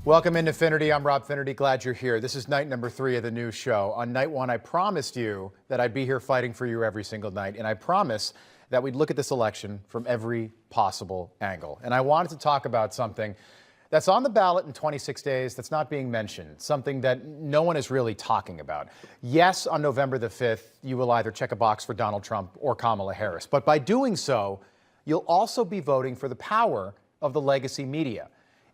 Welcome into Finnerty. I'm Rob Finnerty. Glad you're here. This is night number 3 of the new show. On night 1, I promised you that I'd be here fighting for you every single night, and I promise that we'd look at this election from every possible angle. And I wanted to talk about something that's on the ballot in 26 days that's not being mentioned, something that no one is really talking about. Yes, on November the 5th, you will either check a box for Donald Trump or Kamala Harris, but by doing so, you'll also be voting for the power of the legacy media.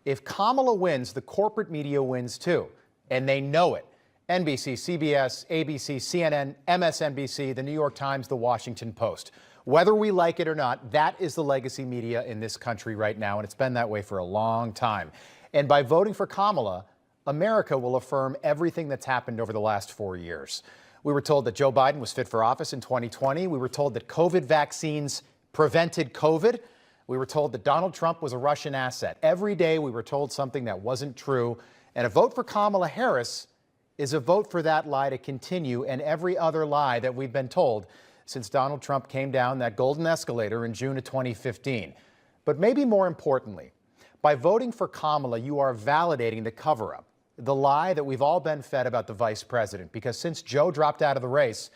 If Kamala wins, the corporate media wins too, and they know it. NBC, CBS, ABC, CNN, MSNBC, the New York Times, the Washington Post. Whether we like it or not, that is the legacy media in this country right now, and it's been that way for a long time. And by voting for Kamala, America will affirm everything that's happened over the last 4 years. We were told that Joe Biden was fit for office in 2020. We were told that COVID vaccines prevented COVID. We were told that Donald Trump was a Russian asset. Every day we were told something that wasn't true. And a vote for Kamala Harris is a vote for that lie to continue and every other lie that we've been told since Donald Trump came down that golden escalator in June of 2015. But maybe more importantly, by voting for Kamala, you are validating the cover-up, the lie that we've all been fed about the vice president, because since Joe dropped out of the race,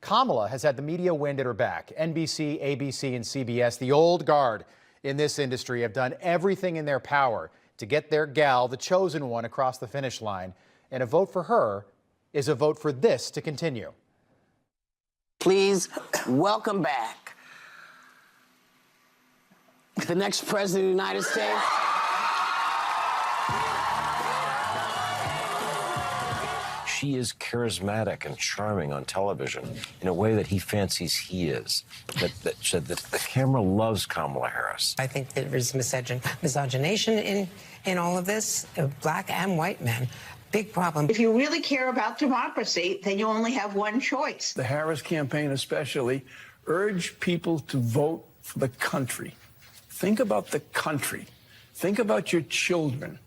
Kamala has had the media wind at her back. NBC, ABC, and CBS, the old guard in this industry, have done everything in their power to get their gal, the chosen one, across the finish line. And a vote for her is a vote for this to continue. Please welcome back the next president of the United States. She is charismatic and charming on television in a way that he fancies he is. That the camera loves Kamala Harris. I think there is misogynation in all of this, black and white men. Big problem. If you really care about democracy, then you only have one choice. The Harris campaign especially urged people to vote for the country. Think about the country. Think about your children.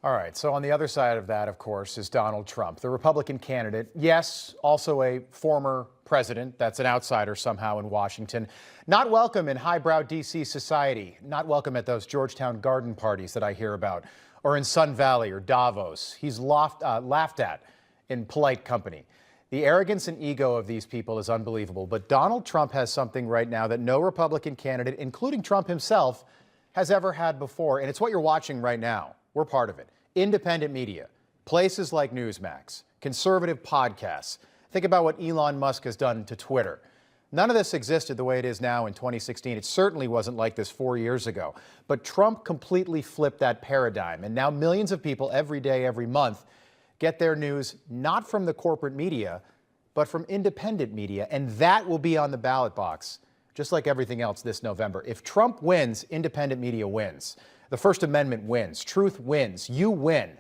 All right, so on the other side of that, of course, is Donald Trump, the Republican candidate. Yes, also a former president that's an outsider somehow in Washington. Not welcome in highbrow D.C. society. Not welcome at those Georgetown garden parties that I hear about, or in Sun Valley or Davos. He's laughed at in polite company. The arrogance and ego of these people is unbelievable. But Donald Trump has something right now that no Republican candidate, including Trump himself, has ever had before. And it's what you're watching right now. We're part of it. Independent media, places like Newsmax, conservative podcasts. Think about what Elon Musk has done to Twitter. None of this existed the way it is now in 2016. It certainly wasn't like this 4 years ago. But Trump completely flipped that paradigm. And now millions of people every day, every month, get their news not from the corporate media, but from independent media. And that will be on the ballot box, just like everything else this November. If Trump wins, independent media wins. The First Amendment wins. Truth wins. You win.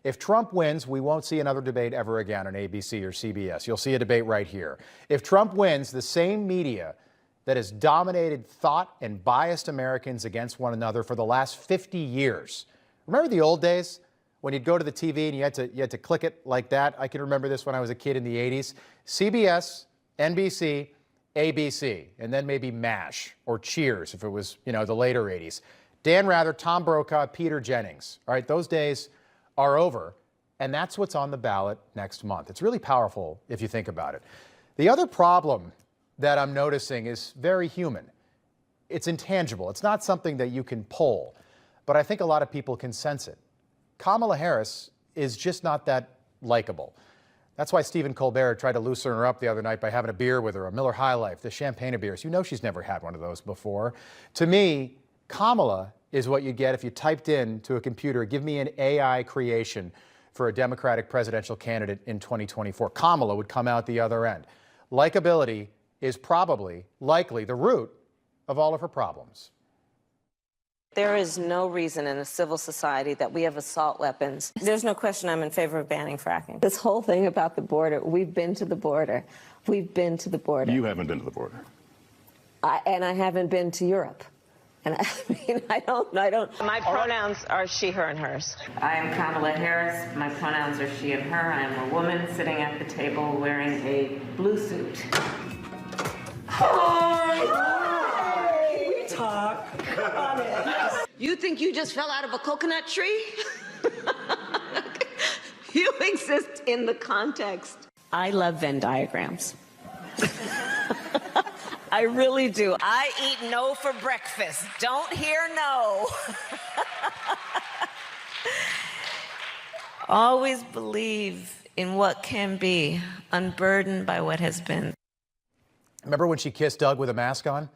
If Trump wins, we won't see another debate ever again on ABC or CBS. You'll see a debate right here. If Trump wins, the same media that has dominated thought and biased Americans against one another for the last 50 years. Remember the old days when you'd go to the TV and you had to click it like that? I can remember this when I was a kid in the 80s. CBS, NBC, ABC, and then maybe MASH or Cheers if it was, the later 80s. Dan Rather, Tom Brokaw, Peter Jennings. All right, those days are over, and that's what's on the ballot next month. It's really powerful if you think about it. The other problem that I'm noticing is very human. It's intangible. It's not something that you can poll, but I think a lot of people can sense it. Kamala Harris is just not that likable. That's why Stephen Colbert tried to loosen her up the other night by having a beer with her, a Miller High Life, the champagne of beers. You know she's never had one of those before. To me, Kamala is what you get if you typed in to a computer, give me an AI creation for a Democratic presidential candidate in 2024. Kamala would come out the other end. Likability is probably, likely, the root of all of her problems. There is no reason in a civil society that we have assault weapons. There's no question I'm in favor of banning fracking. This whole thing about the border, we've been to the border. We've been to the border. You haven't been to the border. And I haven't been to Europe. And I don't. My pronouns are she, her, and hers. I am Kamala Harris. My pronouns are she and her. I am a woman sitting at the table wearing a blue suit. Hi! We talk on it. You think you just fell out of a coconut tree? You exist in the context. I love Venn diagrams. I really do. I eat no for breakfast. Don't hear no. Always believe in what can be, unburdened by what has been. Remember when she kissed Doug with a mask on?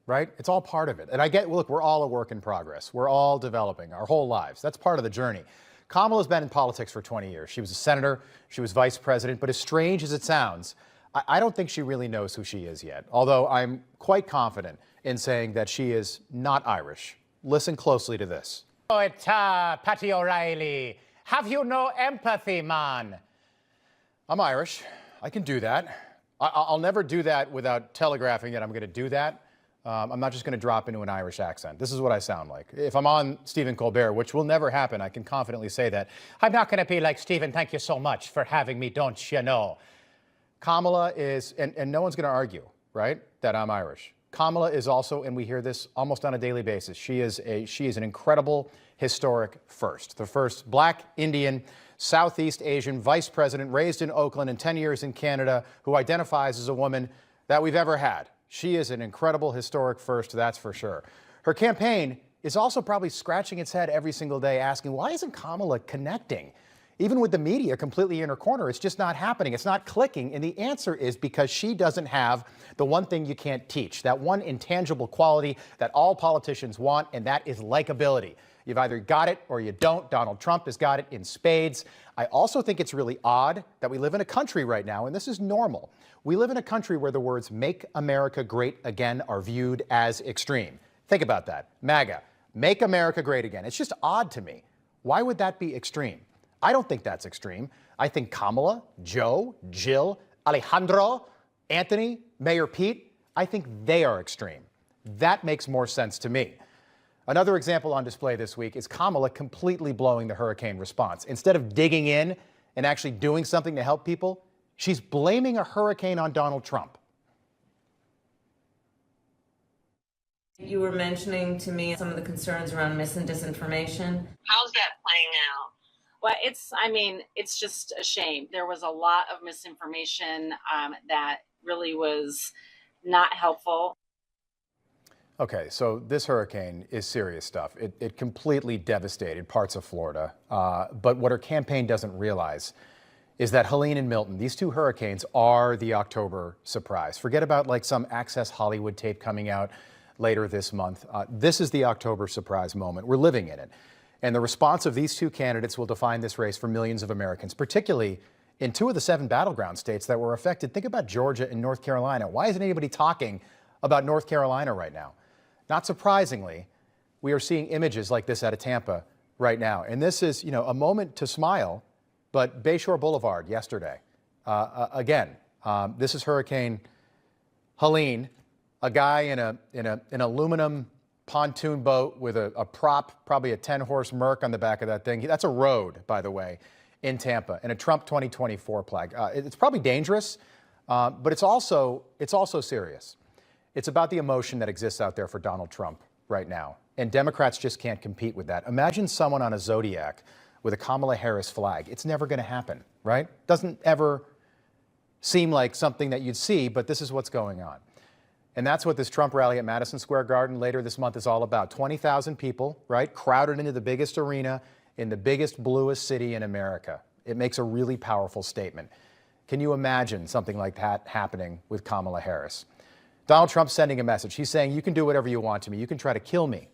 Right? It's all part of it. And I get, look, we're all a work in progress. We're all developing our whole lives. That's part of the journey. Kamala's been in politics for 20 years. She was a senator, she was vice president, but as strange as it sounds, I don't think she really knows who she is yet, although I'm quite confident in saying that she is not Irish. Listen closely to this. Oh, it's Patty O'Reilly. Have you no empathy, man? I'm Irish. I can do that. I'll never do that without telegraphing that I'm going to do that. I'm not just going to drop into an Irish accent. This is what I sound like. If I'm on Stephen Colbert, which will never happen, I can confidently say that. I'm not going to be like Stephen. Thank you so much for having me, don't you know? Kamala is, and no one's going to argue, right, that I'm Irish. Kamala is also, and we hear this almost on a daily basis, she is an incredible historic first. The first Black, Indian, Southeast Asian vice president raised in Oakland and 10 years in Canada who identifies as a woman that we've ever had. She is an incredible historic first, that's for sure. Her campaign is also probably scratching its head every single day asking, why isn't Kamala connecting? Even with the media completely in her corner, it's just not happening. It's not clicking. And the answer is because she doesn't have the one thing you can't teach, that one intangible quality that all politicians want, and that is likability. You've either got it or you don't. Donald Trump has got it in spades. I also think it's really odd that we live in a country right now, and this is normal. We live in a country where the words "Make America Great Again" are viewed as extreme. Think about that. MAGA, Make America Great Again. It's just odd to me. Why would that be extreme? I don't think that's extreme. I think Kamala, Joe, Jill, Alejandro, Anthony, Mayor Pete, I think they are extreme. That makes more sense to me. Another example on display this week is Kamala completely blowing the hurricane response. Instead of digging in and actually doing something to help people, she's blaming a hurricane on Donald Trump. You were mentioning to me some of the concerns around mis and disinformation. How's that playing out? Well, it's just a shame. There was a lot of misinformation that really was not helpful. Okay, so this hurricane is serious stuff. It completely devastated parts of Florida. But what her campaign doesn't realize is that Helene and Milton, these two hurricanes, are the October surprise. Forget about like some Access Hollywood tape coming out later this month. This is the October surprise moment. We're living in it. And the response of these two candidates will define this race for millions of Americans, particularly in two of the 7 battleground states that were affected. Think about Georgia and North Carolina. Why isn't anybody talking about North Carolina right now? Not surprisingly, we are seeing images like this out of Tampa right now. And this is, a moment to smile, but Bayshore Boulevard yesterday. Again, this is Hurricane Helene, a guy in an aluminum pontoon boat with a prop, probably a 10-horse Merc on the back of that thing. That's a road, by the way, in Tampa, and a Trump 2024 flag. It's probably dangerous, but it's also serious. It's about the emotion that exists out there for Donald Trump right now, and Democrats just can't compete with that. Imagine someone on a Zodiac with a Kamala Harris flag. It's never going to happen, right? Doesn't ever seem like something that you'd see, but this is what's going on. And that's what this Trump rally at Madison Square Garden later this month is all about. 20,000 people, right, crowded into the biggest arena in the biggest, bluest city in America. It makes a really powerful statement. Can you imagine something like that happening with Kamala Harris? Donald Trump's sending a message. He's saying, you can do whatever you want to me. You can try to kill me.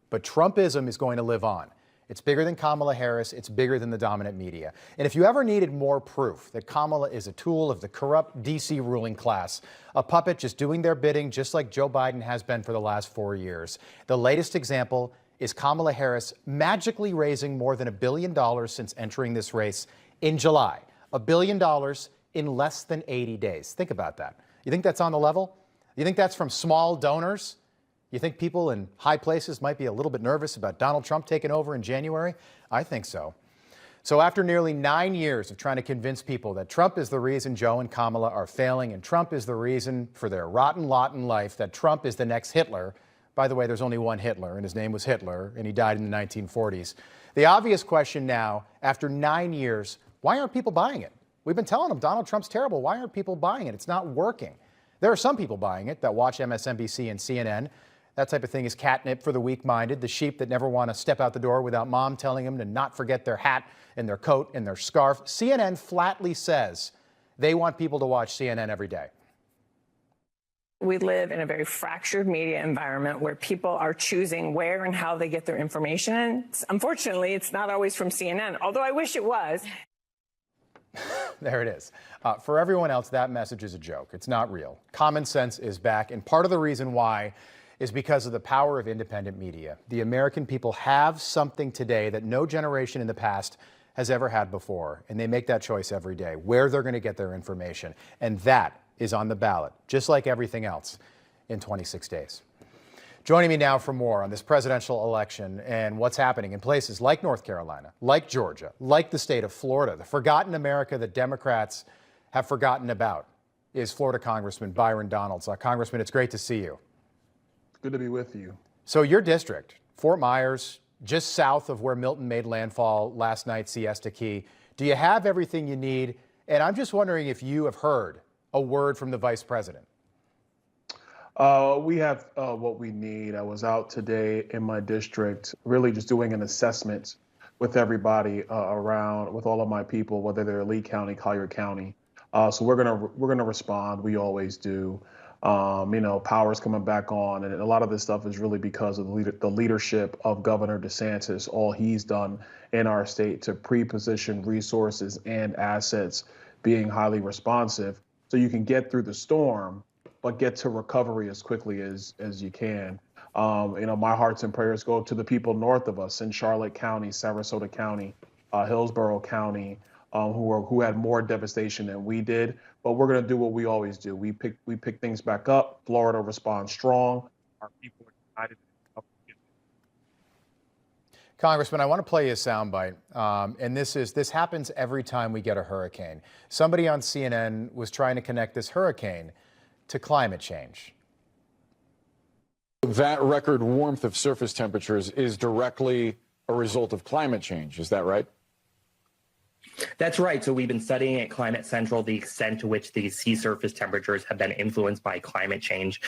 But Trumpism is going to live on. It's bigger than Kamala Harris. It's bigger than the dominant media. And if you ever needed more proof that Kamala is a tool of the corrupt D.C. ruling class, a puppet just doing their bidding, just like Joe Biden has been for the last 4 years, the latest example is Kamala Harris magically raising more than $1 billion since entering this race in July. $1 billion in less than 80 days. Think about that. You think that's on the level? You think that's from small donors? You think people in high places might be a little bit nervous about Donald Trump taking over in January? I think so. So after nearly 9 years of trying to convince people that Trump is the reason Joe and Kamala are failing and Trump is the reason for their rotten lot in life, that Trump is the next Hitler, By the way, there's only one Hitler, and his name was Hitler, and he died in the 1940s. The obvious question now, after 9 years, why aren't people buying it? We've been telling them Donald Trump's terrible. Why aren't people buying it? It's not working. There are some people buying it that watch MSNBC and CNN. That type of thing is catnip for the weak-minded, the sheep that never want to step out the door without mom telling them to not forget their hat and their coat and their scarf. CNN flatly says they want people to watch CNN every day. We live in a very fractured media environment where people are choosing where and how they get their information. And unfortunately, it's not always from CNN, although I wish it was. There it is. For everyone else, that message is a joke. It's not real. Common sense is back, and part of the reason why is because of the power of independent media. The American people have something today that no generation in the past has ever had before, and they make that choice every day, where they're going to get their information. And that is on the ballot, just like everything else, in 26 days. Joining me now for more on this presidential election and what's happening in places like North Carolina, like Georgia, like the state of Florida, the forgotten America that Democrats have forgotten about, is Florida Congressman Byron Donalds. Congressman, it's great to see you. Good to be with you. So your district, Fort Myers, just south of where Milton made landfall last night, Siesta Key. Do you have everything you need? And I'm just wondering if you have heard a word from the vice president. We have what we need. I was out today in my district, really just doing an assessment with everybody around, with all of my people, whether they're Lee County, Collier County. So we're gonna respond. We always do. Power's coming back on, and a lot of this stuff is really because of the leadership of Governor DeSantis, all he's done in our state to pre-position resources and assets, being highly responsive, so you can get through the storm, but get to recovery as quickly as you can. My hearts and prayers go to the people north of us in Charlotte County, Sarasota County, Hillsborough County, who had more devastation than we did. But we're going to do what we always do. We pick things back up. Florida responds strong. Our people are united. Congressman, I want to play you a soundbite, and this happens every time we get a hurricane. Somebody on CNN was trying to connect this hurricane to climate change. That record warmth of surface temperatures is directly a result of climate change. Is that right? That's right. So we've been studying at Climate Central the extent to which these sea surface temperatures have been influenced by climate change.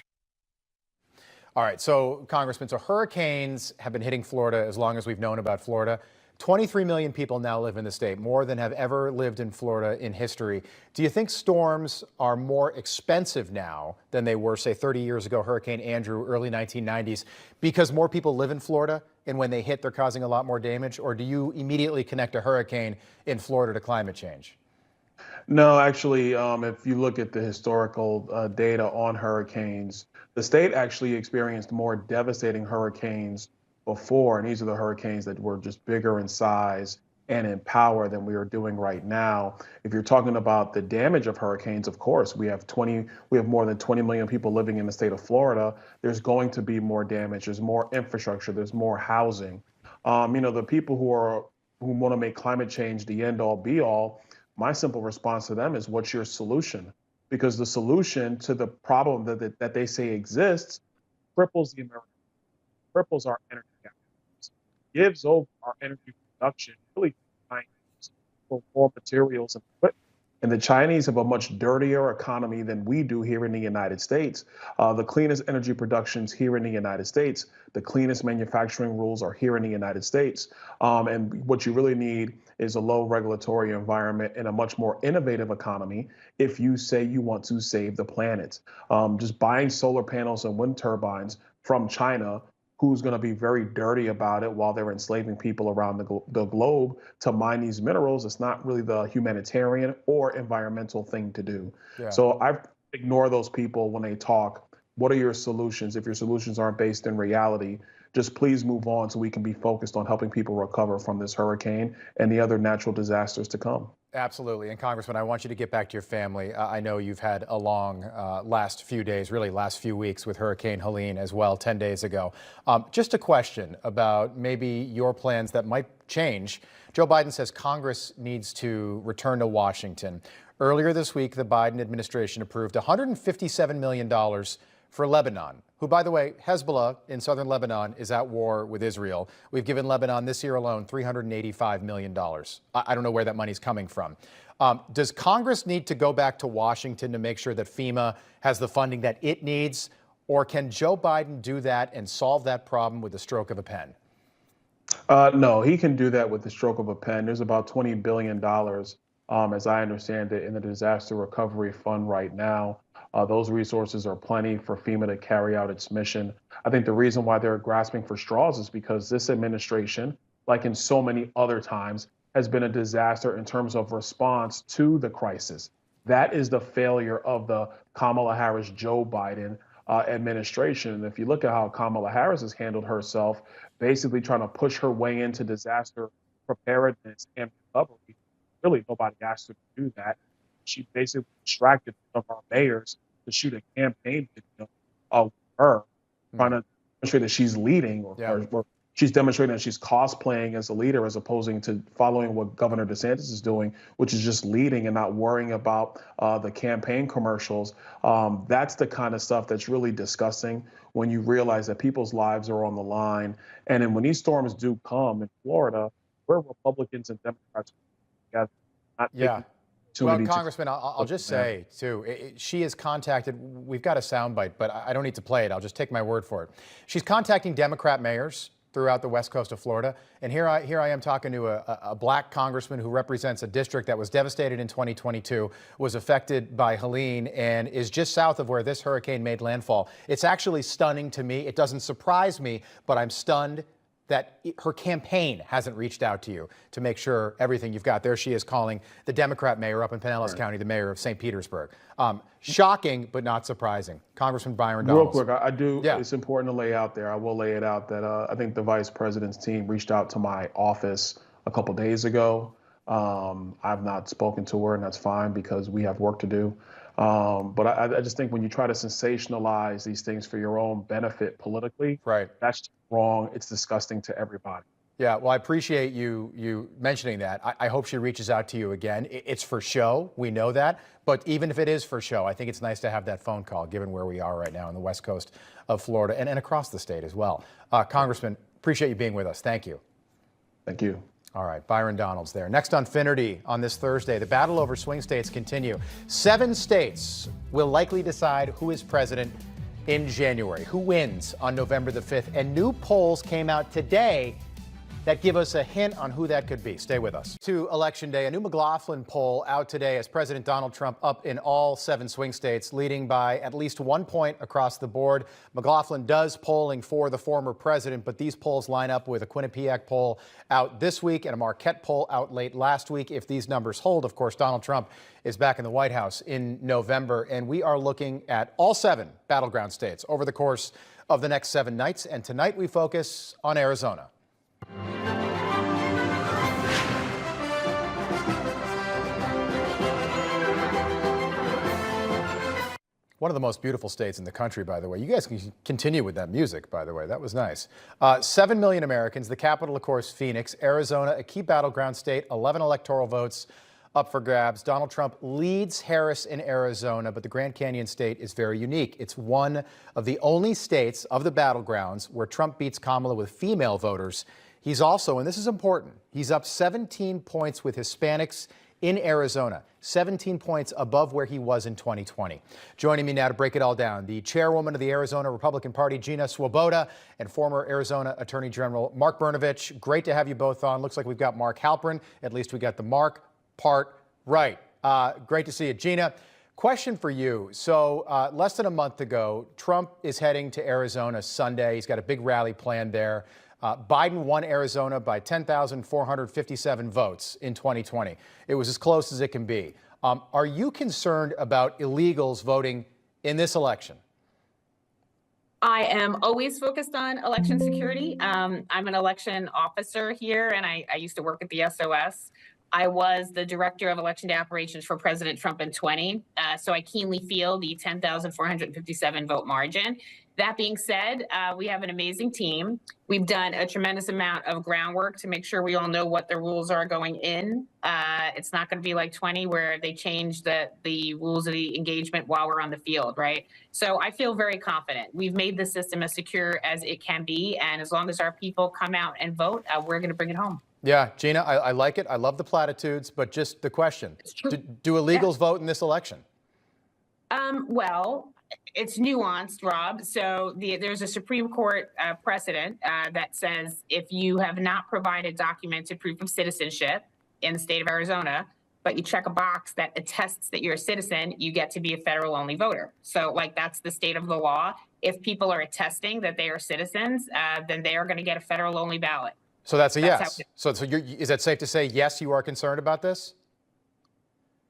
All right, so Congressman, so hurricanes have been hitting Florida as long as we've known about Florida. 23 million people now live in the state, more than have ever lived in Florida in history. Do you think storms are more expensive now than they were, say, 30 years ago, Hurricane Andrew, early 1990s, because more people live in Florida and when they hit, they're causing a lot more damage? Or do you immediately connect a hurricane in Florida to climate change? No, actually, if you look at the historical data on hurricanes, the state actually experienced more devastating hurricanes before, and these are the hurricanes that were just bigger in size and in power than we are doing right now. If you're talking about the damage of hurricanes, of course, we have more than 20 million people living in the state of Florida. There's going to be more damage. There's more infrastructure. There's more housing. The people who want to make climate change the end all be all, my simple response to them is, what's your solution? Because the solution to the problem that they say exists cripples cripples our energy gap, gives over our energy production really for raw materials and equipment. And the Chinese have a much dirtier economy than we do here in the United States. The cleanest energy production's here in the United States. The cleanest manufacturing rules are here in the United States. And what you really need is a low regulatory environment and a much more innovative economy if you say you want to save the planet. Just buying solar panels and wind turbines from China, who's going to be very dirty about it while they're enslaving people around the globe to mine these minerals. It's not really the humanitarian or environmental thing to do. Yeah. So I ignore those people when they talk. What are your solutions? If your solutions aren't based in reality, just please move on so we can be focused on helping people recover from this hurricane and the other natural disasters to come. Absolutely. And Congressman, I want you to get back to your family. I know you've had a long last few days, really last few weeks with Hurricane Helene as well, 10 days ago. Just a question about maybe your plans that might change. Joe Biden says Congress needs to return to Washington. Earlier this week, the Biden administration approved $157 million for Lebanon, who, by the way, Hezbollah in southern Lebanon is at war with Israel. We've given Lebanon this year alone $385 million. I don't know where that money's coming from. Does Congress need to go back to Washington to make sure that FEMA has the funding that it needs, or can Joe Biden do that and solve that problem with the stroke of a pen? No, he can do that with the stroke of a pen. There's about $20 billion, as I understand it, in the disaster recovery fund right now. Those resources are plenty for FEMA to carry out its mission. I think the reason why they're grasping for straws is because this administration, like in so many other times, has been a disaster in terms of response to the crisis. That is the failure of the Kamala Harris-Joe Biden administration. And if you look at how Kamala Harris has handled herself, basically trying to push her way into disaster preparedness and recovery, really nobody asked her to do that. She basically distracted one of our mayors to shoot a campaign video of her, trying to demonstrate that she's leading, or she's demonstrating that she's cosplaying as a leader as opposed to following what Governor DeSantis is doing, which is just leading and not worrying about the campaign commercials. That's the kind of stuff that's really disgusting when you realize that people's lives are on the line. And then when these storms do come in Florida, we're Republicans and Democrats together. Yeah. Well, Congressman, I'll just say, too, she is contacted. We've got a soundbite, but I don't need to play it. I'll just take my word for it. She's contacting Democrat mayors throughout the west coast of Florida. And here I am talking to a black congressman who represents a district that was devastated in 2022, was affected by Helene, and is just south of where this hurricane made landfall. It's actually stunning to me. It doesn't surprise me, but I'm stunned that her campaign hasn't reached out to you to make sure everything you've got. There she is calling the Democrat mayor up in Pinellas County, the mayor of St. Petersburg. Shocking, but not surprising. Congressman Byron Donalds. Real quick, I do, it's important to lay out there. I will lay it out that I think the vice president's team reached out to my office a couple days ago. I've not spoken to her, and that's fine because we have work to do. But I just think when you try to sensationalize these things for your own benefit politically, that's wrong. It's disgusting to everybody. Yeah, well, I appreciate you mentioning that. I hope she reaches out to you again. It's for show. We know that. But even if it is for show, I think it's nice to have that phone call, given where we are right now on the west coast of Florida and across the state as well. Congressman, appreciate you being with us. Thank you. Thank you. All right, Byron Donalds there. Next on Finnerty on this Thursday, the battle over swing states continue. 7 states will likely decide who is president in January, who wins on November the 5th. And new polls came out today that give us a hint on who that could be. Stay with us. To Election Day, a new McLaughlin poll out today as President Donald Trump up in all 7 swing states, leading by at least 1 point across the board. McLaughlin does polling for the former president, but these polls line up with a Quinnipiac poll out this week and a Marquette poll out late last week. If these numbers hold, of course, Donald Trump is back in the White House in November, and we are looking at all 7 battleground states over the course of the next 7 nights. And tonight we focus on Arizona. One of the most beautiful states in the country, by the way. You guys can continue with that music, by the way. That was nice. 7 million Americans, the capital, of course, Phoenix. Arizona, a key battleground state, 11 electoral votes up for grabs. Donald Trump leads Harris in Arizona, but the Grand Canyon state is very unique. It's one of the only states of the battlegrounds where Trump beats Kamala with female voters. He's also, and this is important, he's up 17 points with Hispanics in Arizona, 17 points above where he was in 2020. Joining me now to break it all down, the chairwoman of the Arizona Republican Party, Gina Swoboda, and former Arizona Attorney General Mark Brnovich. Great to have you both on. Looks like we've got Mark Halperin. At least we got the Mark part right. Great to see you. Gina, question for you. So less than a month ago, Trump is heading to Arizona Sunday. He's got a big rally planned there. Biden won Arizona by 10,457 votes in 2020. It was as close as it can be. Are you concerned about illegals voting in this election? I am always focused on election security. I'm an election officer here, and I used to work at the SOS. I was the director of election day operations for President Trump in 20. So I keenly feel the 10,457 vote margin. That being said, we have an amazing team. We've done a tremendous amount of groundwork to make sure we all know what the rules are going in. It's not going to be like 20 where they change the rules of the engagement while we're on the field, right? So I feel very confident. We've made the system as secure as it can be. And as long as our people come out and vote, we're going to bring it home. Yeah, Gina, I like it. I love the platitudes, but just the question, do illegals vote in this election? Well, it's nuanced, Rob. So there's a Supreme Court precedent that says if you have not provided documented proof of citizenship in the state of Arizona, but you check a box that attests that you're a citizen, you get to be a federal only voter. So like that's the state of the law. If people are attesting that they are citizens, then they are going to get a federal only ballot. So that's a yes. So is that safe to say, yes, you are concerned about this?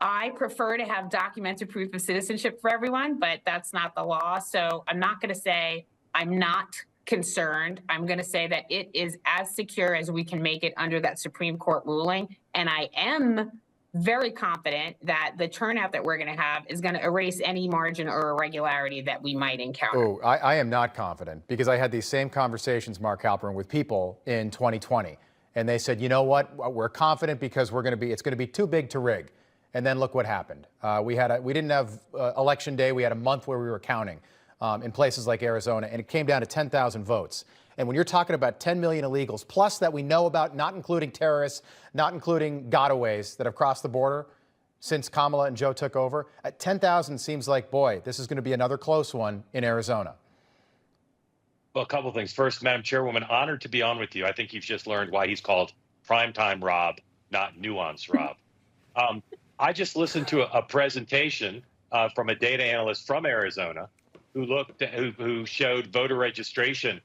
I prefer to have documented proof of citizenship for everyone, but that's not the law. So I'm not going to say I'm not concerned. I'm going to say that it is as secure as we can make it under that Supreme Court ruling. And I am very confident that the turnout that we're going to have is going to erase any margin or irregularity that we might encounter. Oh, I am not confident, because I had these same conversations, Mark Halperin, with people in 2020. And they said, you know what, we're confident because it's going to be too big to rig. And then look what happened. We didn't have election day. We had a month where we were counting in places like Arizona, and it came down to 10,000 votes. And when you're talking about 10 million illegals, plus that we know about, not including terrorists, not including gotaways that have crossed the border since Kamala and Joe took over, at 10,000 seems like, boy, this is going to be another close one in Arizona. Well, a couple of things. First, Madam Chairwoman, honored to be on with you. I think you've just learned why he's called Primetime Rob, not Nuance Rob. I just listened to a presentation from a data analyst from Arizona who showed voter registration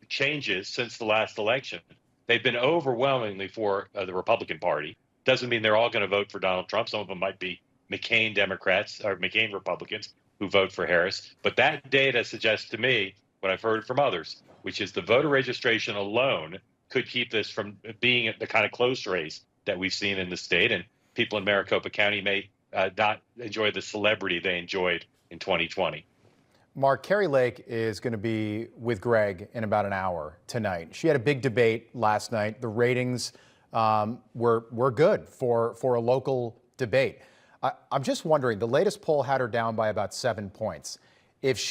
changes since the last election. They've been overwhelmingly for the Republican Party. Doesn't mean they're all going to vote for Donald Trump. Some of them might be McCain Democrats or McCain Republicans who vote for Harris. But that data suggests to me what I've heard from others, which is the voter registration alone could keep this from being the kind of close race that we've seen in the state. And people in Maricopa County may not enjoy the celebrity they enjoyed in 2020. Mark, Kari Lake is going to be with Greg in about an hour tonight. She had a big debate last night. The ratings were good for a local debate. I'm just wondering, the latest poll had her down by about 7 points. If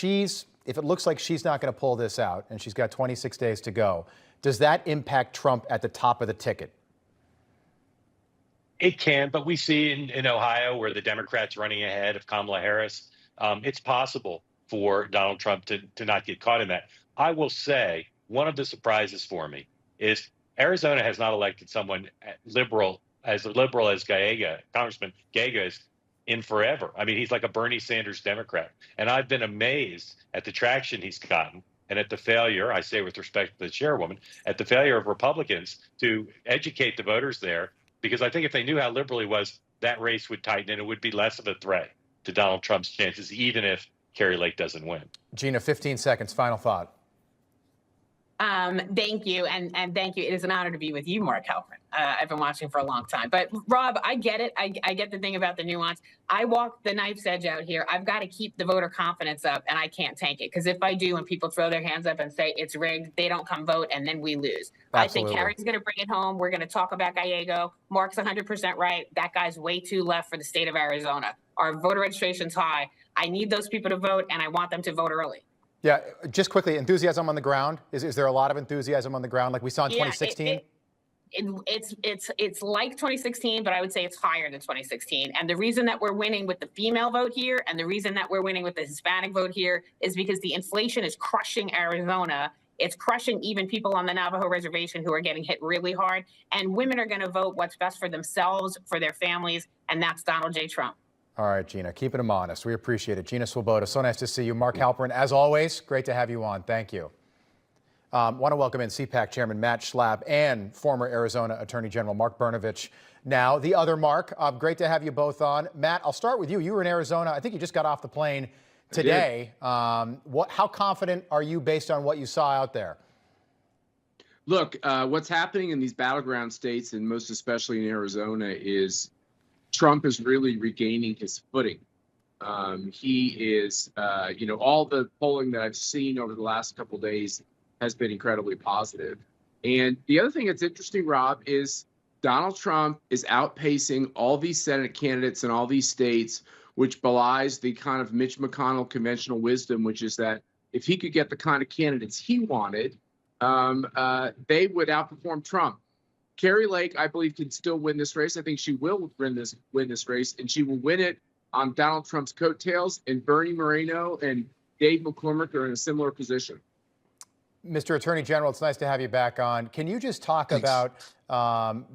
it looks like she's not going to pull this out and she's got 26 days to go, does that impact Trump at the top of the ticket? It can, but we see in Ohio where the Democrats running ahead of Kamala Harris, it's possible for Donald Trump to not get caught in that. I will say one of the surprises for me is Arizona has not elected someone liberal as Gallega, Congressman Gallega is in forever. I mean, he's like a Bernie Sanders Democrat. And I've been amazed at the traction he's gotten and at the failure, I say with respect to the chairwoman, at the failure of Republicans to educate the voters there. Because I think if they knew how liberal he was, that race would tighten and it would be less of a threat to Donald Trump's chances, even if Kari Lake doesn't win. Gina, 15 seconds, final thought. Thank you. And thank you. It is an honor to be with you, Mark Halperin. I've been watching for a long time. But Rob, I get it. I get the thing about the nuance. I walk the knife's edge out here. I've got to keep the voter confidence up, and I can't tank it. Because if I do, when people throw their hands up and say it's rigged, they don't come vote, and then we lose. Absolutely. I think Kari's going to bring it home. We're going to talk about Gallego. Mark's 100% right. That guy's way too left for the state of Arizona. Our voter registration's high. I need those people to vote, and I want them to vote early. Yeah, just quickly, enthusiasm on the ground. Is there a lot of enthusiasm on the ground like we saw in 2016? It's like 2016, but I would say it's higher than 2016. And the reason that we're winning with the female vote here and the reason that we're winning with the Hispanic vote here is because the inflation is crushing Arizona. It's crushing even people on the Navajo reservation who are getting hit really hard. And women are going to vote what's best for themselves, for their families, and that's Donald J. Trump. All right, Gina, keeping them honest. We appreciate it. Gina Swoboda, so nice to see you. Mark Halperin, as always, great to have you on. Thank you. Want to welcome in CPAC Chairman Matt Schlapp and former Arizona Attorney General Mark Brnovich. Now, the other Mark, great to have you both on. Matt, I'll start with you. You were in Arizona. I think you just got off the plane today. How confident are you based on what you saw out there? Look, what's happening in these battleground states, and most especially in Arizona, is Trump is really regaining his footing. He is, all the polling that I've seen over the last couple of days has been incredibly positive. And the other thing that's interesting, Rob, is Donald Trump is outpacing all these Senate candidates in all these states, which belies the kind of Mitch McConnell conventional wisdom, which is that if he could get the kind of candidates he wanted, they would outperform Trump. Carrie Lake, I believe, can still win this race. I think she will win this race, and she will win it on Donald Trump's coattails. And Bernie Moreno and Dave McCormick are in a similar position. Mr. Attorney General, it's nice to have you back on. Can you just talk about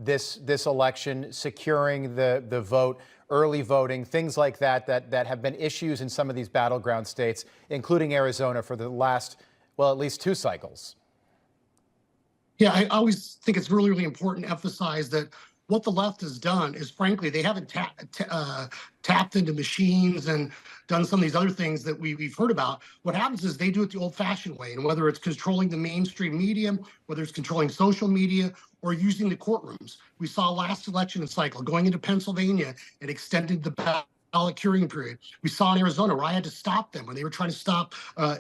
this election, securing the vote, early voting, things like that have been issues in some of these battleground states, including Arizona, for the last, well, at least 2 cycles? Yeah, I always think it's really, really important to emphasize that what the left has done is, frankly, they haven't tapped into machines and done some of these other things that we've heard about. What happens is they do it the old-fashioned way, and whether it's controlling the mainstream media, whether it's controlling social media, or using the courtrooms. We saw last election cycle going into Pennsylvania and extended the ballot curing period. We saw in Arizona where I had to stop them when they were trying to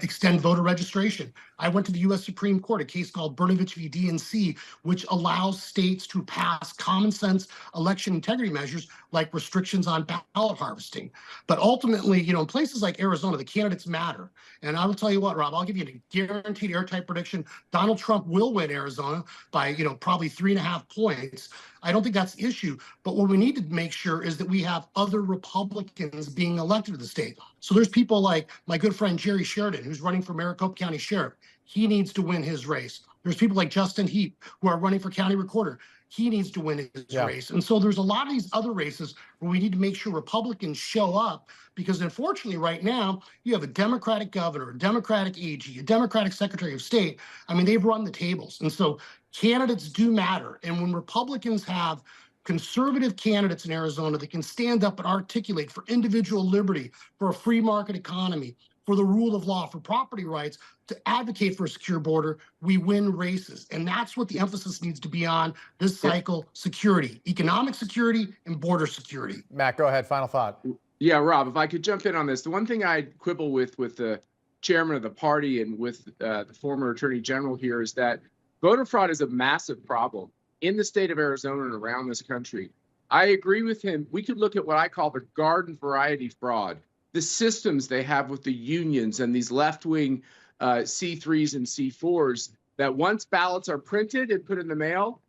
extend voter registration. I went to the U.S. Supreme Court, a case called Brnovich v. DNC, which allows states to pass common sense election integrity measures like restrictions on ballot harvesting. But ultimately, in places like Arizona, the candidates matter. And I will tell you what, Rob, I'll give you a guaranteed airtight prediction. Donald Trump will win Arizona by, probably 3.5 points. I don't think that's the issue. But what we need to make sure is that we have other Republicans being elected to the state. So there's people like my good friend Jerry Sheridan, who's running for Maricopa County Sheriff. He needs to win his race. There's people like Justin Heap who are running for county recorder. He needs to win his race. And so there's a lot of these other races where we need to make sure Republicans show up, because unfortunately right now you have a Democratic governor, a Democratic AG, a Democratic Secretary of State. I mean, they've run the tables. And so candidates do matter. And when Republicans have conservative candidates in Arizona that can stand up and articulate for individual liberty, for a free market economy, for the rule of law, for property rights, to advocate for a secure border, we win races. And that's what the emphasis needs to be on this cycle: security, economic security and border security. Matt, go ahead. Final thought. Yeah, Rob, if I could jump in on this. The one thing I quibble with the chairman of the party and with the former attorney general here is that voter fraud is a massive problem in the state of Arizona and around this country. I agree with him. We could look at what I call the garden variety fraud, the systems they have with the unions and these left-wing C3s and C4s, that once ballots are printed and put in the mail,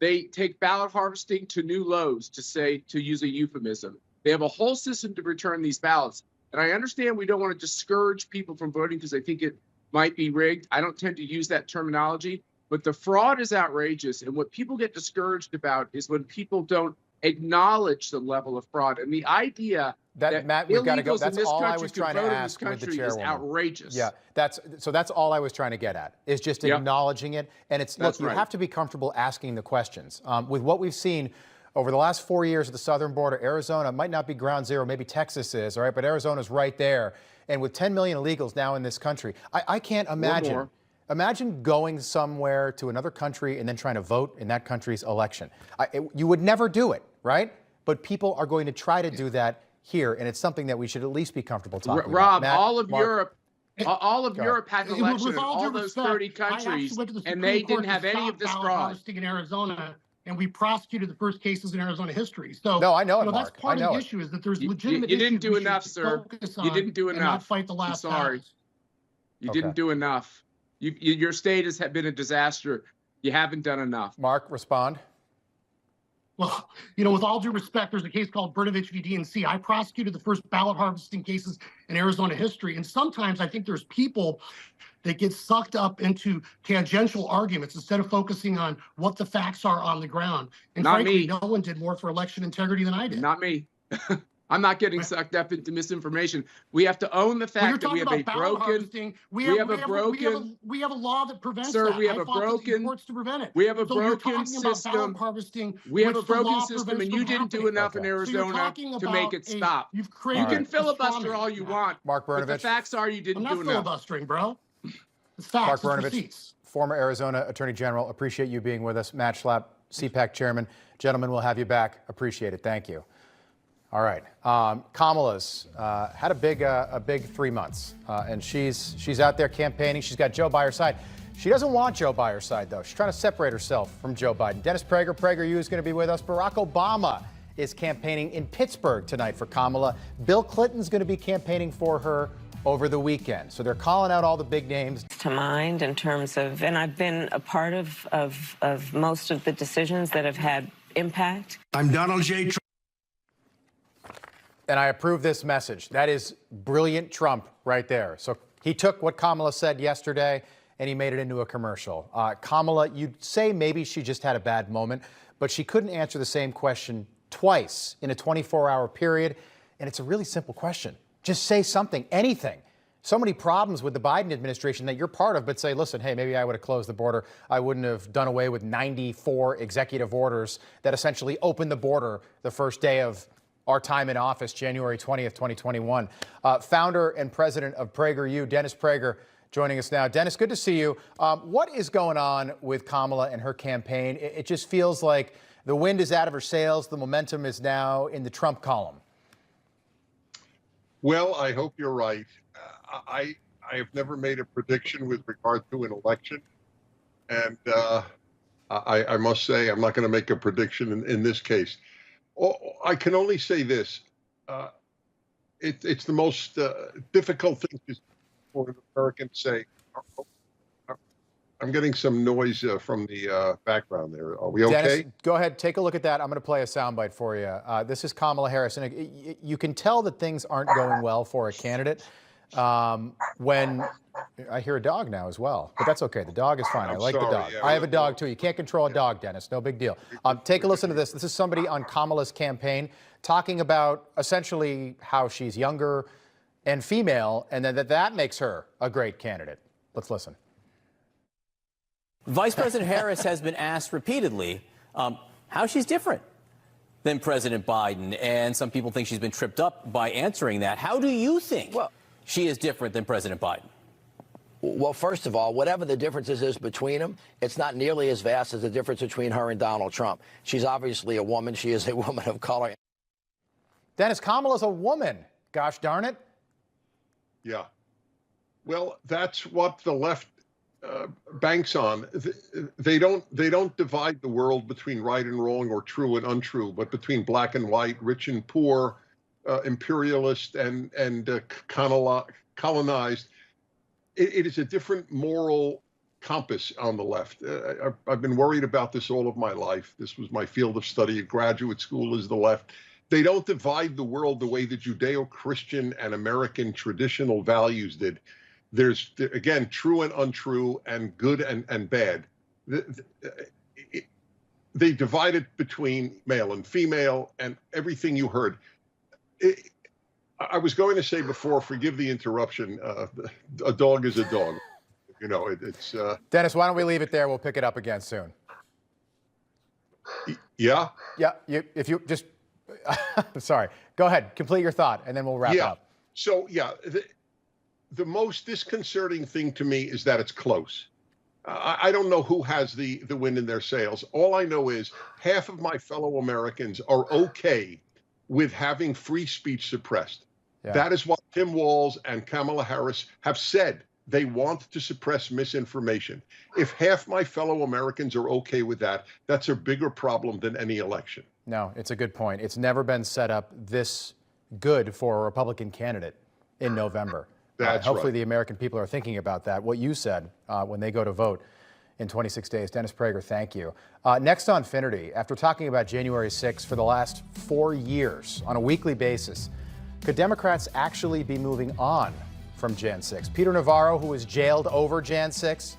they take ballot harvesting to new lows, to use a euphemism. They have a whole system to return these ballots. And I understand we don't want to discourage people from voting because they think it might be rigged. I don't tend to use that terminology, but the fraud is outrageous. And what people get discouraged about is when people don't acknowledge the level of fraud. And the idea that Matt, we've got to go. That's all I was can trying to vote in ask this with the country is chairwoman. outrageous. Yeah, that's all I was trying to get at, is just acknowledging it. And it's, look, you have to be comfortable asking the questions. With what we've seen over the last 4 years at the southern border, Arizona might not be ground zero, maybe Texas is, all right, but Arizona's right there. And with 10 million illegals now in this country, I can't imagine. Imagine going somewhere to another country and then trying to vote in that country's election. You would never do it, right? But people are going to try to do that here, and it's something that we should at least be comfortable talking about. Rob, Matt, all of Mark, Europe had an election in all those respect, 30 countries, and they didn't have any of this fraud. In Arizona, and we prosecuted the first cases in Arizona history. So no, I know it, that's Mark. part of the issue, is that there's legitimate. You didn't do enough, sir. You didn't do enough. Not fight the last. I'm sorry. You didn't do enough. Your state has been a disaster. You haven't done enough. Mark, respond. Well, with all due respect, there's a case called Brnovich v. DNC. I prosecuted the first ballot harvesting cases in Arizona history. And sometimes I think there's people that get sucked up into tangential arguments instead of focusing on what the facts are on the ground. And frankly, no one did more for election integrity than I did. Not me. I'm not getting sucked up into misinformation. We have to own the fact that we have a broken. We have a law that prevents sir, that. we have a broken courts to prevent it. We have a so broken system. We have a broken system, and you didn't do enough in Arizona to make it stop. You can filibuster all you want. Mark Brnovich. But the facts are you didn't do enough. I'm not filibustering, bro. It's facts. Mark Brnovich, former Arizona Attorney General. Appreciate you being with us. Matt Schlapp, CPAC Chairman. Gentlemen, we'll have you back. Appreciate it. Thank you. All right. Kamala's had a big 3 months, and she's out there campaigning. She's got Joe by her side. She doesn't want Joe by her side, though. She's trying to separate herself from Joe Biden. Dennis Prager, PragerU is going to be with us. Barack Obama is campaigning in Pittsburgh tonight for Kamala. Bill Clinton's going to be campaigning for her over the weekend. So they're calling out all the big names. To mind in terms of, and I've been a part of most of the decisions that have had impact. I'm Donald J. Trump. And I approve this message. That is brilliant Trump right there. So he took what Kamala said yesterday and he made it into a commercial. Kamala, you'd say maybe she just had a bad moment, but she couldn't answer the same question twice in a 24-hour period. And it's a really simple question. Just say something, anything. So many problems with the Biden administration that you're part of, but say, listen, hey, maybe I would have closed the border. I wouldn't have done away with 94 executive orders that essentially opened the border the first day of our time in office, January 20th, 2021. Founder and president of PragerU, Dennis Prager, joining us now. Dennis, good to see you. What is going on with Kamala and her campaign? It just feels like the wind is out of her sails. The momentum is now in the Trump column. Well, I hope you're right. I have never made a prediction with regard to an election. And I must say, I'm not going to make a prediction in this case. I can only say this. It's the most difficult thing for an American to say. I'm getting some noise from the background there. Are we okay? Dennis, go ahead. Take a look at that. I'm going to play a soundbite for you. This is Kamala Harris. And you can tell that things aren't going well for a candidate when I hear a dog now as well. But that's okay. The dog is fine. I like the dog. Yeah, I have a dog, too. You can't control a dog, Dennis. No big deal. Take a listen to this. This is somebody on Kamala's campaign talking about essentially how she's younger and female, and then that makes her a great candidate. Let's listen. Vice President Harris has been asked repeatedly how she's different than President Biden, and some people think she's been tripped up by answering that. How do you think she is different than President Biden? Well, first of all, whatever the differences is between them, it's not nearly as vast as the difference between her and Donald Trump. She's obviously a woman. She is a woman of color. Dennis, Kamala's a woman. Gosh darn it. Yeah. Well, that's what the left banks on. They don't divide the world between right and wrong or true and untrue, but between black and white, rich and poor, imperialist and colonized. It is a different moral compass on the left. I've been worried about this all of my life. This was my field of study at graduate school, is the left. They don't divide the world the way the Judeo-Christian and American traditional values did. There's, again, true and untrue and good and bad. They divide it between male and female and everything you heard. I was going to say before, forgive the interruption, a dog is a dog. You know, it's... Dennis, why don't we leave it there? We'll pick it up again soon. Yeah? Yeah, if you just... Sorry. Go ahead. Complete your thought, and then we'll wrap up. So, yeah, the most disconcerting thing to me is that it's close. I don't know who has the wind in their sails. All I know is half of my fellow Americans are okay with having free speech suppressed. Yeah. That is what Tim Walz and Kamala Harris have said. They want to suppress misinformation. If half my fellow Americans are okay with that, that's a bigger problem than any election. No, it's a good point. It's never been set up this good for a Republican candidate in November. Hopefully the American people are thinking about that, what you said when they go to vote in 26 days. Dennis Prager, thank you. Next on Finnerty, after talking about January 6th for the last 4 years on a weekly basis, could Democrats actually be moving on from Jan 6? Peter Navarro, who was jailed over Jan 6,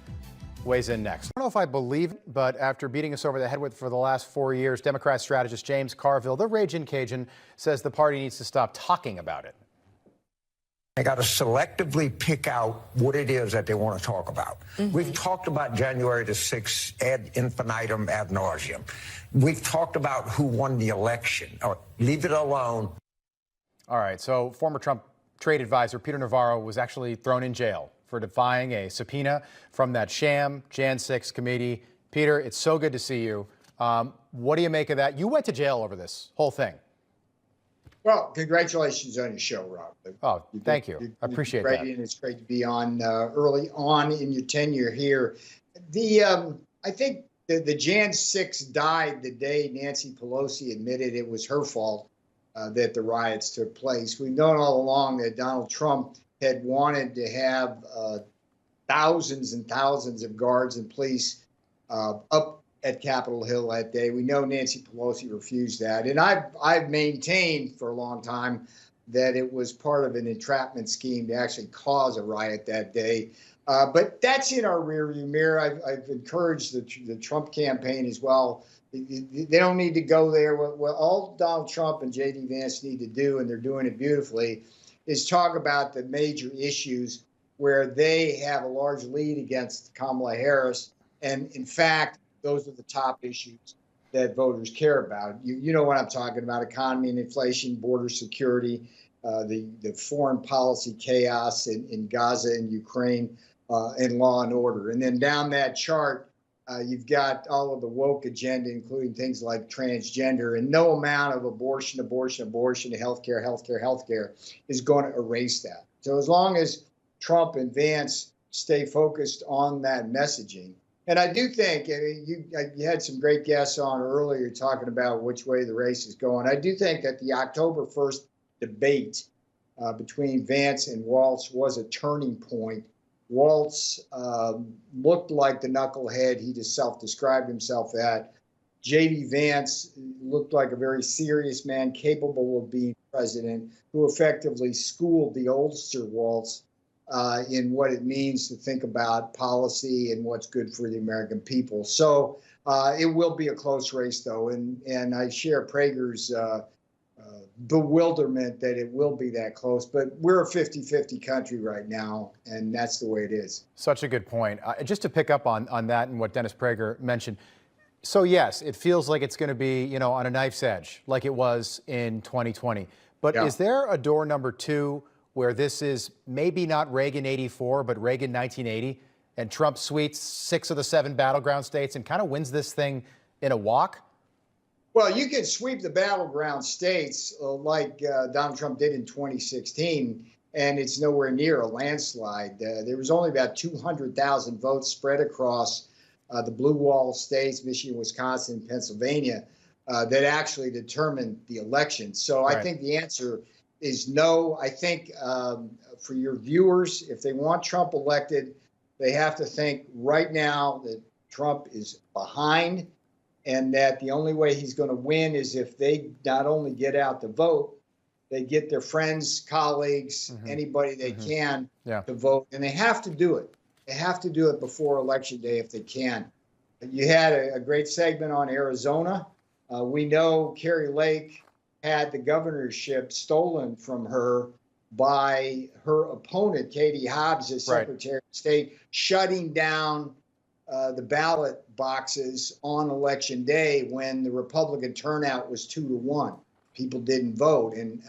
weighs in next. I don't know if I believe it, but after beating us over the head with for the last 4 years, Democrat strategist James Carville, the Ragin' Cajun, says the party needs to stop talking about it. They got to selectively pick out what it is that they want to talk about. We've talked about January the 6th ad infinitum, ad nauseum. We've talked about who won the election. Leave it alone. All right, so former Trump trade advisor Peter Navarro was actually thrown in jail for defying a subpoena from that sham Jan 6 committee. Peter, it's so good to see you. What do you make of that? You went to jail over this whole thing. Well, congratulations on your show, Rob. Oh, thank you. I appreciate great, that. and it's great to be on early on in your tenure here. I think the Jan 6 died the day Nancy Pelosi admitted it was her fault that the riots took place. We've known all along that Donald Trump had wanted to have thousands and thousands of guards and police up at Capitol Hill that day. We know Nancy Pelosi refused that. And I've maintained for a long time that it was part of an entrapment scheme to actually cause a riot that day. But that's in our rearview mirror. I've encouraged the Trump campaign as well. They don't need to go there. What all Donald Trump and J.D. Vance need to do, and they're doing it beautifully, is talk about the major issues where they have a large lead against Kamala Harris. And in fact, those are the top issues that voters care about. You know what I'm talking about: economy and inflation, border security, the foreign policy chaos in Gaza and Ukraine, and law and order. And then down that chart, you've got all of the woke agenda, including things like transgender, and no amount of abortion, healthcare is going to erase that. So as long as Trump and Vance stay focused on that messaging. And I do think, you had some great guests on earlier talking about which way the race is going. I do think that the October 1st debate between Vance and Walz was a turning point. Walz looked like the knucklehead he just self-described himself at. J.D. Vance looked like a very serious man capable of being president, who effectively schooled the oldster Walz in what it means to think about policy and what's good for the American people. So it will be a close race, though, and I share Prager's bewilderment that it will be that close. But we're a 50-50 country right now, and that's the way it is. Such a good point. Just to pick up on that and what Dennis Prager mentioned. So, yes, it feels like it's going to be, on a knife's edge, like it was in 2020. But is there a door number 2 where this is maybe not Reagan 84, but Reagan 1980, and Trump sweeps 6 of the 7 battleground states and kind of wins this thing in a walk? Well, you can sweep the battleground states like Donald Trump did in 2016, and it's nowhere near a landslide. There was only about 200,000 votes spread across the blue wall states, Michigan, Wisconsin, Pennsylvania, that actually determined the election. So I think the answer is no. I think for your viewers, if they want Trump elected, they have to think right now that Trump is behind, and that the only way he's going to win is if they not only get out the vote, they get their friends, colleagues, anybody they can to vote. And they have to do it. They have to do it before Election Day if they can. You had a great segment on Arizona. We know Carrie Lake had the governorship stolen from her by her opponent, Katie Hobbs, as Secretary of State, shutting down the ballot boxes on Election Day when the Republican turnout was 2-1. People didn't vote. And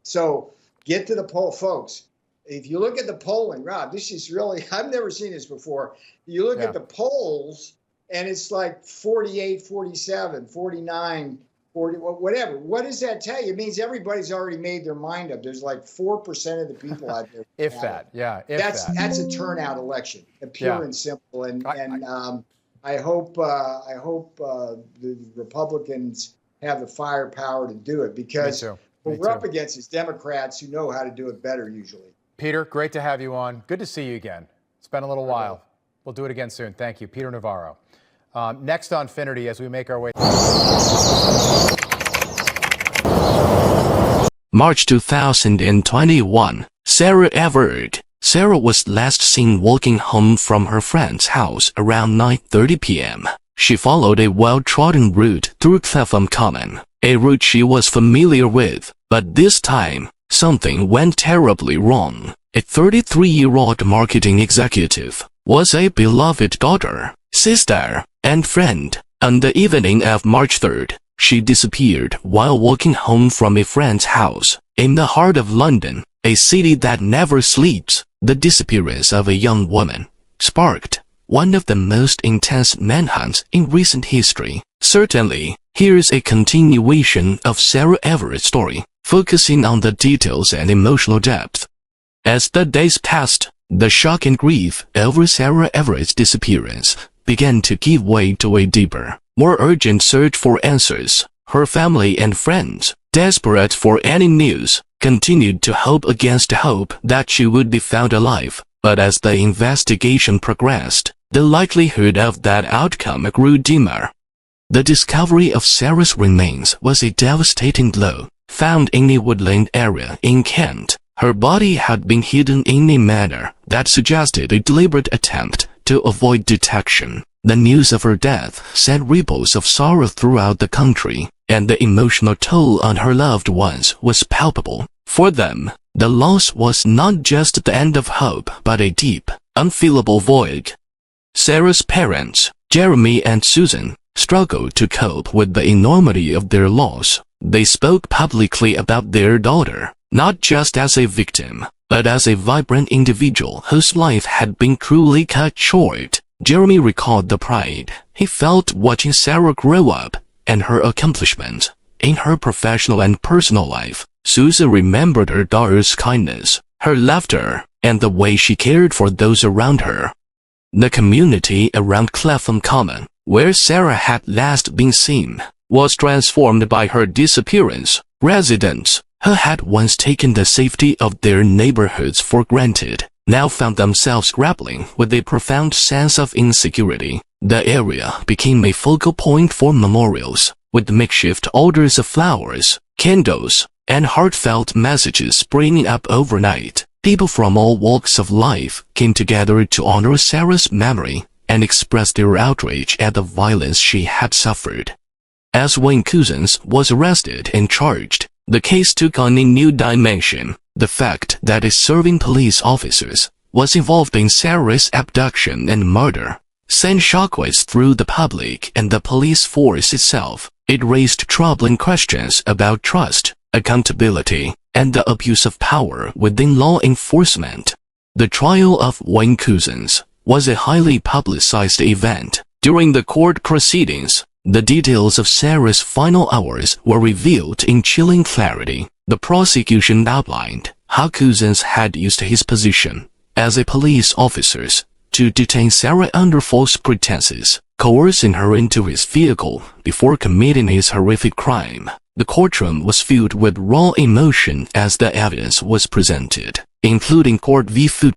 so get to the poll, folks. If you look at the polling, Rob, this is really, I've never seen this before. You look at the polls and it's like 48, 47, 49, 40, whatever. What does that tell you? It means everybody's already made their mind up. There's like 4% of the people out there. If that. That's a turnout election, pure and simple. And I hope the Republicans have the firepower to do it, because what we're up against is Democrats who know how to do it better usually. Peter, great to have you on. Good to see you again. It's been a little while. We'll do it again soon. Thank you. Peter Navarro. Next on Finnerty, as we make our way. March 2021. Sarah Everett. Sarah was last seen walking home from her friend's house around 9:30 p.m. She followed a well-trodden route through Clapham Common, a route she was familiar with, but this time, something went terribly wrong. A 33-year-old marketing executive was a beloved daughter, sister, and friend. On the evening of March 3rd, she disappeared while walking home from a friend's house. In the heart of London, a city that never sleeps, the disappearance of a young woman sparked one of the most intense manhunts in recent history. Certainly, Here's a continuation of Sarah Everett's story, focusing on the details and emotional depth. As the days passed, the shock and grief over Sarah Everett's disappearance began to give way to a deeper, more urgent search for answers. Her family and friends, desperate for any news, continued to hope against hope that she would be found alive. But as the investigation progressed, the likelihood of that outcome grew dimmer. The discovery of Sarah's remains was a devastating blow. Found in a woodland area in Kent, her body had been hidden in a manner that suggested a deliberate attempt to avoid detection. The news of her death sent ripples of sorrow throughout the country, and the emotional toll on her loved ones was palpable. For them, the loss was not just the end of hope, but a deep, unfillable void. Sarah's parents, Jeremy and Susan, struggled to cope with the enormity of their loss. They spoke publicly about their daughter, not just as a victim, but as a vibrant individual whose life had been cruelly cut short. Jeremy recalled the pride he felt watching Sarah grow up and her accomplishments in her professional and personal life. Susan remembered her daughter's kindness, her laughter, and the way she cared for those around her. The community around Clapham Common, where Sarah had last been seen, was transformed by her disappearance. Residents, who had once taken the safety of their neighborhoods for granted, now found themselves grappling with a profound sense of insecurity. The area became a focal point for memorials, with makeshift altars of flowers, candles, and heartfelt messages springing up overnight. People from all walks of life came together to honor Sarah's memory and express their outrage at the violence she had suffered. As Wayne Couzens was arrested and charged, the case took on a new dimension. The fact that a serving police officer was involved in Sarah's abduction and murder sent shockwaves through the public and the police force itself. It raised troubling questions about trust, accountability, and the abuse of power within law enforcement. The trial of Wayne Couzens was a highly publicized event. During the court proceedings, the details of Sarah's final hours were revealed in chilling clarity. The prosecution outlined how Couzens had used his position as a police officer to detain Sarah under false pretenses, coercing her into his vehicle before committing his horrific crime. The courtroom was filled with raw emotion as the evidence was presented, including Court v. Foot